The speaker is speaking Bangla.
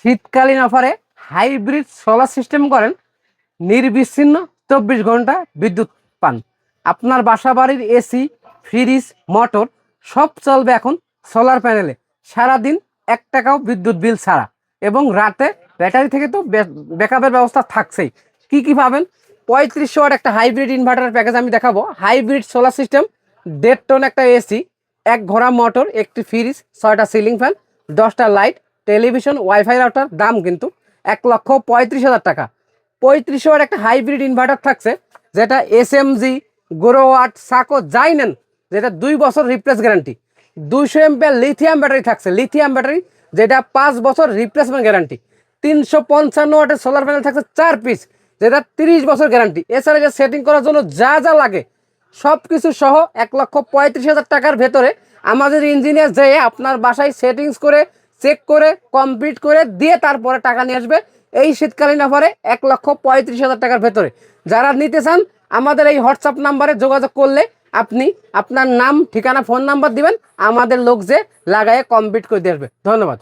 শীতকালীন অফারে হাইব্রিড সোলার সিস্টেম করেন, নির্বিচ্ছিন্ন 24 ঘন্টা বিদ্যুৎ পান। আপনার বাসা বাড়ির এসি, ফ্রিজ, মোটর সব চলবে এখন সোলার প্যানেলে, সারাদিন 1 টাকাও বিদ্যুৎ বিল ছাড়া। এবং রাতে ব্যাটারি থেকে তো ব্যাকআপের ব্যবস্থা থাকছেই। কি কি পাবেন? 3500 ওয়াট একটা হাইব্রিড ইনভার্টার প্যাকেজ আমি দেখাবো। হাইব্রিড সোলার সিস্টেম, 1.5 টন একটা এসি, 1 ঘোড়া মোটর, একটি ফ্রিজ, 6টা সিলিং ফ্যান, 10টা লাইট, টেলিভিশন, ওয়াইফাই রাউটার, দাম কিন্তু 1,35,000 টাকা। 3500 ওয়াট একটা হাইব্রিড ইনভার্টার থাকছে, যেটা এসএমজি, গোরোওয়াট, সাকো যাই নেন, যেটা 2 বছর replace guarantee. 200 MPR lithium battery থাকছে, লিথিয়াম ব্যাটারি, যেটা 5 বছর রিপ্লেসমেন্ট গ্যারান্টি। 355 ওয়াটের সোলার প্যানেল থাকছে 4 পিস, যেটা 30 বছর গ্যারান্টি। এছাড়া যে সেটিং করার জন্য যা যা লাগে সব কিছু সহ 1,35,000 টাকার ভেতরে আমাদের ইঞ্জিনিয়ার যেয়ে আপনার বাসায় সেটিংস করে, চেক করে, কমপ্লিট করে দিয়ে তারপরে টাকা নিয়ে আসবে। এই শীতকালীন অফারে 1,35,000 টাকার ভেতরে যারা নিতে চান, আমাদের এই হোয়াটসঅ্যাপ নাম্বারে যোগাযোগ করলে আপনি আপনার নাম, ঠিকানা, ফোন নাম্বার দিবেন, আমাদের লোক যে লাগায়ে কমপ্লিট করে দিয়ে আসবে। ধন্যবাদ।